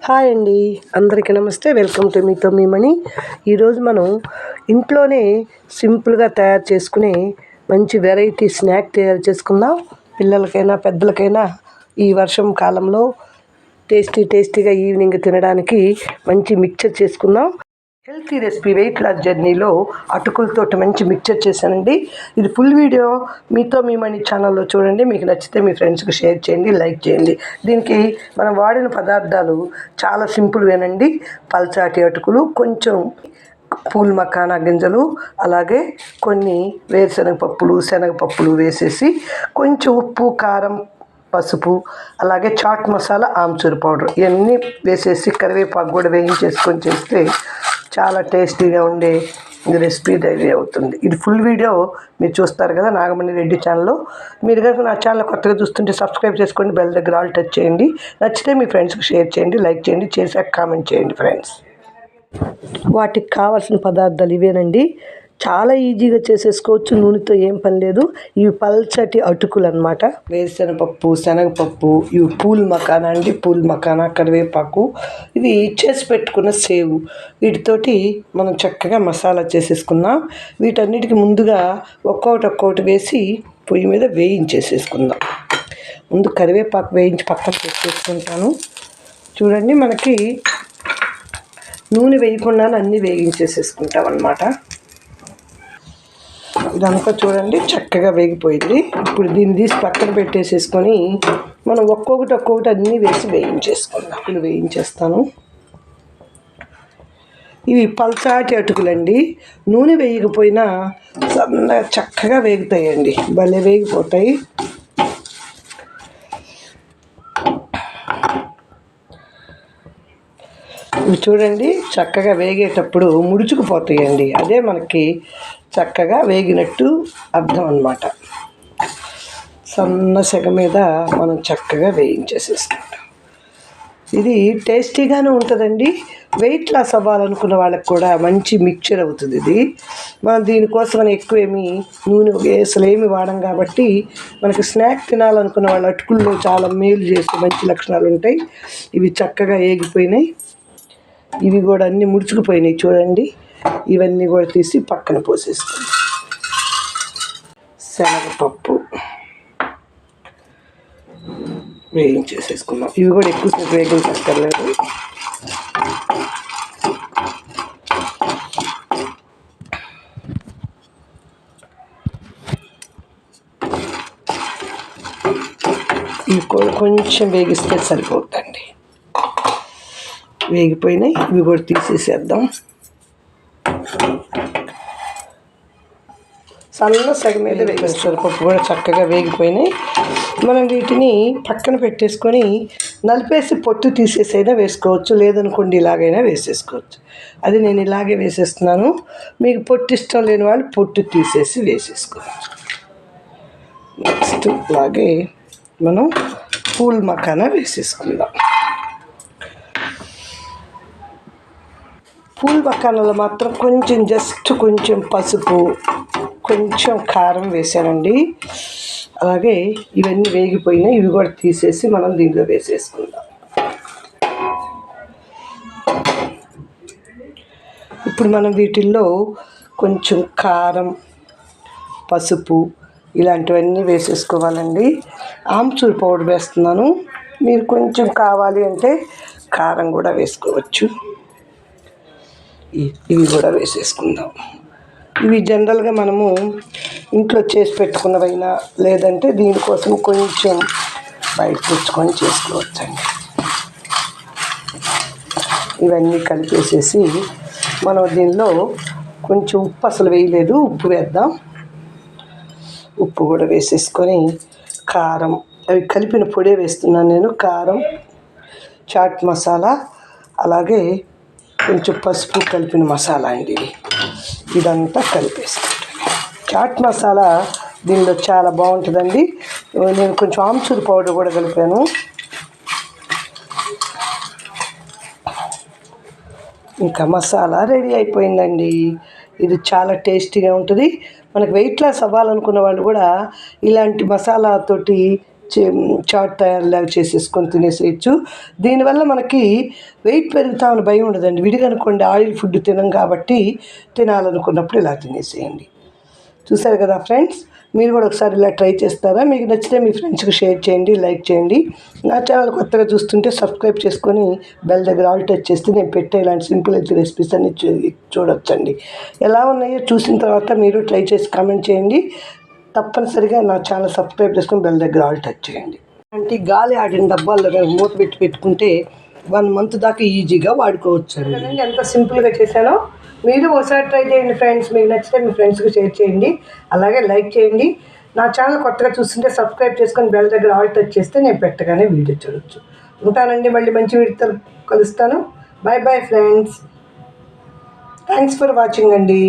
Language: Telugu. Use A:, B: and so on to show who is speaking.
A: హాయ్ అండి, అందరికీ నమస్తే. వెల్కమ్ టు మీతో మీ మనీ. ఈరోజు మనం ఇంట్లోనే సింపుల్గా తయారు చేసుకునే మంచి వెరైటీ స్నాక్ తయారు చేసుకుందాం. పిల్లలకైనా పెద్దలకైనా ఈ వర్షం కాలంలో టేస్టీగా ఈవినింగ్ తినడానికి మంచి మిక్చర్ చేసుకుందాం. హెల్తీ రెసిపీ వెయిట్ లాస్ జర్నీలో అటుకులతో మంచి మిక్చర్ చేశానండి. ఇది ఫుల్ వీడియో మీతో మీ మనీ ఛానల్లో చూడండి. మీకు నచ్చితే మీ ఫ్రెండ్స్కి షేర్ చేయండి, లైక్ చేయండి. దీనికి మనం వాడిన పదార్థాలు చాలా సింపుల్వేనండి. పల్చాటి అటుకులు, కొంచెం పౌల్మఖానా గింజలు, అలాగే కొన్ని వేరుశనగపప్పులు, శనగపప్పులు వేసేసి కొంచెం ఉప్పు, కారం, పసుపు, అలాగే చాట్ మసాలా, ఆమ్చూర్ పౌడర్ ఇవన్నీ వేసేసి కరివేపాకు కూడా వేయించేసుకొని చేస్తే చాలా టేస్టీగా ఉండే రెసిపీ రెడీ అవుతుంది. ఇది ఫుల్ వీడియో మీరు చూస్తారు కదా నాగమణిరెడ్డి ఛానల్లో. మీరు కనుక నా ఛానల్ కొత్తగా చూస్తుంటే సబ్స్క్రైబ్ చేసుకోండి, బెల్ దగ్గర ఆల్ టచ్ చేయండి. నచ్చితే మీ ఫ్రెండ్స్కి షేర్ చేయండి, లైక్ చేయండి, చేశాక కామెంట్ చేయండి ఫ్రెండ్స్. వాటికి కావాల్సిన పదార్థాలు ఇవేనండి. చాలా ఈజీగా చేసేసుకోవచ్చు, నూనెతో ఏం పని లేదు. ఇవి పల్చటి అటుకులు అన్నమాట. వేరుశనగపప్పు, శనగపప్పు, ఇవి పౌల్మఖానా అండి, పౌల్మఖానా, కరివేపాకు, ఇవి చేసి పెట్టుకున్న సేవు. వీటితోటి మనం చక్కగా మసాలా చేసేసుకుందాం. వీటన్నిటికి ముందుగా ఒక్కొక్కటి వేసి పొయ్యి మీద వేయించేసేసుకుందాం. ముందు కరివేపాకు వేయించి పక్కన పెట్టేసుకుంటాను. చూడండి, మనకి నూనె వేయకుండానే అన్నీ వేగించేసేసుకుంటాం అన్నమాట. ఇదంతా చూడండి చక్కగా వేగిపోయింది. ఇప్పుడు దీన్ని తీసి పక్కన పెట్టేసేసుకొని మనం ఒక్కొక్కటి అన్నీ వేసి వేయించేసుకుందాం. ఇప్పుడు వేయించేస్తాను. ఇవి పల్చాటి అటుకులండి. నూనె వేయకపోయినా సన్నగా చక్కగా వేగుతాయండి, భలే వేగిపోతాయి. ఇవి చూడండి చక్కగా వేగేటప్పుడు ముడుచుకుపోతాయండి. అదే మనకి చక్కగా వేగినట్టు అర్థం అన్నమాట. సన్న సెగ మీద మనం చక్కగా వేయించేసేసుకుంటాం. ఇది టేస్టీగానే ఉంటుందండి. వెయిట్ లాస్ అవ్వాలనుకున్న వాళ్ళకి కూడా మంచి మిక్చర్ అవుతుంది ఇది. మనం దీనికోసం ఎక్కువేమి నూనె అసలు ఏమి వాడం కాబట్టి మనకి స్నాక్ తినాలనుకున్న వాళ్ళు అటుకుల్లో చాలా మేలు చేసే మంచి లక్షణాలు ఉంటాయి. ఇవి చక్కగా వేగిపోయినాయి. ఇవి కూడా అన్నీ ముడుచుకుపోయినాయి చూడండి. ఇవన్నీ కూడా తీసి పక్కన పోసేసుకుందాం. శనగపప్పు వేయించేసేసుకుందాం. ఇవి కూడా ఎక్కువసేపు వేగించక్కర్లేదు. ఇవి కూడా కొంచెం వేగిస్తే సరిపోతుందండి. వేగిపోయినాయి, ఇవి కూడా తీసేసేద్దాం. సన్న సగం మీద వేగేస్తారు. పప్పు కూడా చక్కగా వేగిపోయినాయి. మనం వీటిని పక్కన పెట్టేసుకొని నలిపేసి పొట్టు తీసేసైనా వేసుకోవచ్చు, లేదనుకోండి ఇలాగైనా వేసేసుకోవచ్చు. అది నేను ఇలాగే వేసేస్తున్నాను. మీకు పొట్టు ఇష్టం లేని వాళ్ళు పొట్టు తీసేసి వేసేసుకోవచ్చు. నెక్స్ట్ అలాగే మనం పౌల్మఖానా వేసేసుకుందాం. పౌల్మఖానాలో మాత్రం కొంచెం పసుపు, కొంచెం కారం వేసానండి. అలాగే ఇవన్నీ వేగిపోయినాయి. ఇవి కూడా తీసేసి మనం దీంట్లో వేసేసుకుందాం. ఇప్పుడు మనం వీటిల్లో కొంచెం కారం, పసుపు ఇలాంటివన్నీ వేసేసుకోవాలండి. ఆమ్చూర్ పౌడర్ వేస్తున్నాను. మీరు కొంచెం కావాలి అంటే కారం కూడా వేసుకోవచ్చు. ఇవి కూడా వేసేసుకుందాం. ఇవి జనరల్గా మనము ఇంట్లో చేసి పెట్టుకున్నవైనా, లేదంటే దీనికోసం కొంచెం బయట తెచ్చుకొని చేసుకోవచ్చండి. ఇవన్నీ కలిపేసేసి మనం దీనిలో కొంచెం ఉప్పు అసలు వేయలేదు, ఉప్పు వేద్దాం. ఉప్పు కూడా వేసేసుకొని కారం, అవి కలిపిన పొడే వేస్తున్నాను నేను. కారం, చాట్ మసాలా, అలాగే కొంచెం పసుపు కలిపిన మసాలా అండి. ఇదంతా కలిపేసుకుంటాను. చాట్ మసాలా దీనిలో చాలా బాగుంటుందండి. నేను కొంచెం ఆమ్చూర్ పౌడర్ కూడా కలిపాను. ఇంకా మసాలా రెడీ అయిపోయిందండి. ఇది చాలా టేస్టీగా ఉంటుంది. మనకు వెయిట్ లాస్ అవ్వాలనుకున్న వాళ్ళు కూడా ఇలాంటి మసాలాతోటి చాట్ తయారులాగా చేసేసుకొని తినేసేయచ్చు. దీనివల్ల మనకి వెయిట్ పెరుగుతామని భయం ఉండదండి. విడిగా అనుకోండి ఆయిల్ ఫుడ్ తినం కాబట్టి తినాలనుకున్నప్పుడు ఇలా తినేసేయండి. చూసారు కదా ఫ్రెండ్స్, మీరు కూడా ఒకసారి ఇలా ట్రై చేస్తారా? మీకు నచ్చితే మీ ఫ్రెండ్స్కి షేర్ చేయండి, లైక్ చేయండి. నా ఛానల్ కొత్తగా చూస్తుంటే సబ్స్క్రైబ్ చేసుకొని బెల్ దగ్గర ఆల్ టచ్ చేస్తే నేను పెట్టే ఇలాంటి సింపుల్ హెల్తీ రెసిపీస్ అన్ని చూడొచ్చండి. ఎలా ఉన్నాయో చూసిన తర్వాత మీరు ట్రై చేసి కామెంట్ చేయండి. తప్పనిసరిగా నా ఛానల్ సబ్స్క్రైబ్ చేసుకొని బెల్ దగ్గర ఆల్ టచ్ చేయండి. అంటే గాలి ఆడిన డబ్బాల్లో మూత పెట్టుకుంటే 1 మంత్ దాకా ఈజీగా వాడుకోవచ్చు అండి. ఎంత సింపుల్గా చేశానో మీరు ఒకసారి ట్రై చేయండి ఫ్రెండ్స్. మీకు నచ్చితే మీ ఫ్రెండ్స్కి షేర్ చేయండి, అలాగే లైక్ చేయండి. నా ఛానల్ కొత్తగా చూస్తుంటే సబ్స్క్రైబ్ చేసుకొని బెల్ దగ్గర ఆల్ టచ్ చేస్తే నేను పెట్టగానే వీడియో చూడొచ్చు. ఉంటానండి, మళ్ళీ మంచి వీడియోతో కలుస్తాను. Bye bye friends. Thanks for watching అండి.